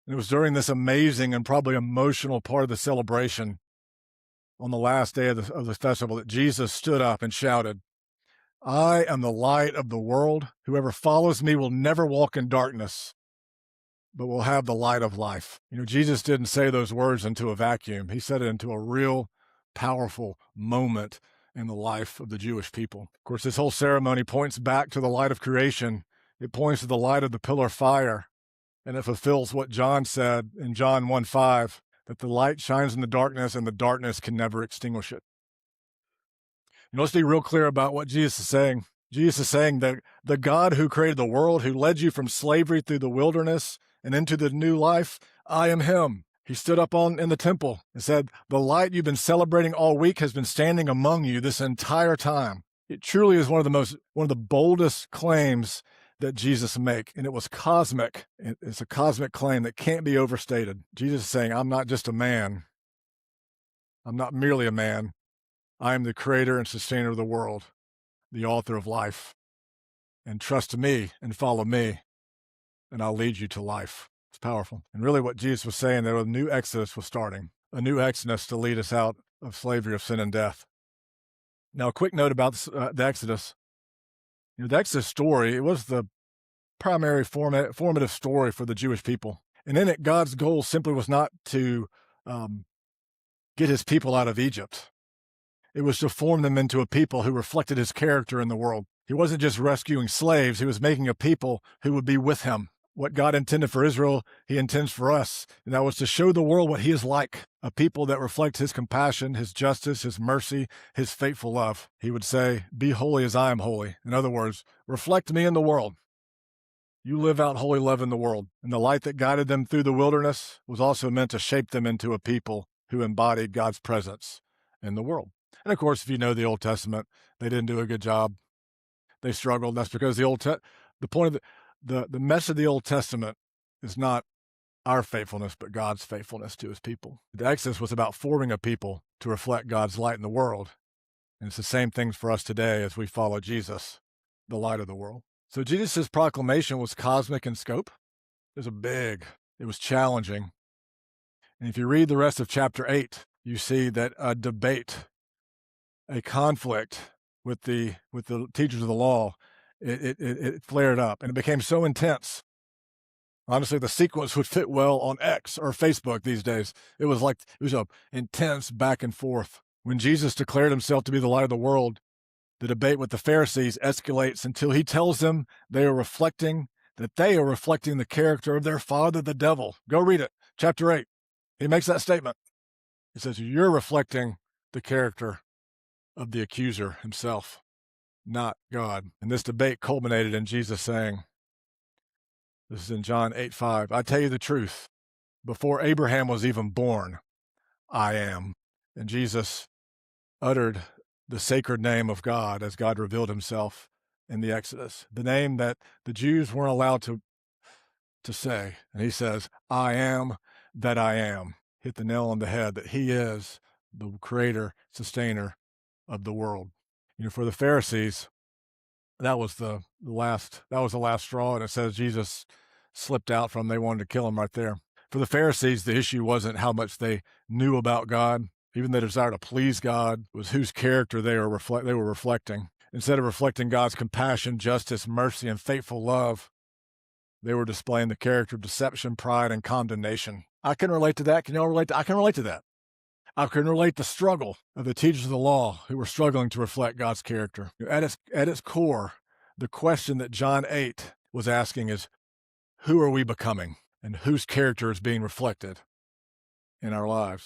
And it was during this amazing and probably emotional part of the celebration on the last day of the festival that Jesus stood up and shouted, "I am the light of the world. Whoever follows me will never walk in darkness, but will have the light of life." You know, Jesus didn't say those words into a vacuum. He said it into a real powerful moment in the life of the Jewish people. Of course, this whole ceremony points back to the light of creation. It points to the light of the pillar of fire, and it fulfills what John said in John 1:5, that the light shines in the darkness and the darkness can never extinguish it. You know, let's be real clear about what Jesus is saying. Jesus is saying that the God who created the world, who led you from slavery through the wilderness and into the new life, I am him. He stood up in the temple and said, the light you've been celebrating all week has been standing among you this entire time. It truly is one of the boldest claims that Jesus make, and it was cosmic. It's a cosmic claim that can't be overstated. Jesus is saying, I'm not just a man. I'm not merely a man. I am the creator and sustainer of the world, the author of life. And trust me and follow me, and I'll lead you to life. It's powerful. And really what Jesus was saying, that a new exodus was starting, a new exodus to lead us out of slavery of sin and death. Now, a quick note about the Exodus. You know, the Exodus story, it was the primary formative story for the Jewish people. And in it, God's goal simply was not to get his people out of Egypt. It was to form them into a people who reflected his character in the world. He wasn't just rescuing slaves, he was making a people who would be with him. What God intended for Israel, he intends for us. And that was to show the world what he is like, a people that reflect his compassion, his justice, his mercy, his faithful love. He would say, be holy as I am holy. In other words, reflect me in the world. You live out holy love in the world. And the light that guided them through the wilderness was also meant to shape them into a people who embodied God's presence in the world. And of course, if you know the Old Testament, they didn't do a good job. They struggled. That's because the point of the mess of the Old Testament is not our faithfulness, but God's faithfulness to his people. The Exodus was about forming a people to reflect God's light in the world. And it's the same thing for us today as we follow Jesus, the light of the world. So Jesus' proclamation was cosmic in scope. It was challenging. And if you read the rest of chapter 8, you see that a debate, a conflict with the teachers of the law, it flared up, and it became so intense. Honestly, the sequence would fit well on X or Facebook these days. It was a intense back and forth. When Jesus declared himself to be the light of the world, the debate with the Pharisees escalates until he tells them they are reflecting the character of their father, the devil. Go read it, chapter 8. He makes that statement. He says, you're reflecting the character of the accuser himself, not God. And this debate culminated in Jesus saying, this is in John 8:5, I tell you the truth, before Abraham was even born, I am. And Jesus uttered the sacred name of God as God revealed himself in the Exodus, the name that the Jews weren't allowed to say. And he says, I am that I am. Hit the nail on the head, that he is the creator, sustainer of the world. You know, for the Pharisees, that was the last straw, and it says Jesus slipped out from them. They wanted to kill him right there. For the Pharisees, the issue wasn't how much they knew about God. Even the desire to please God was whose character they were reflecting. Instead of reflecting God's compassion, justice, mercy, and faithful love, they were displaying the character of deception, pride, and condemnation. I can relate to that. Can y'all relate? I can relate to that. I can relate the struggle of the teachers of the law who were struggling to reflect God's character. At its core, the question that John 8 was asking is, who are we becoming, and whose character is being reflected in our lives?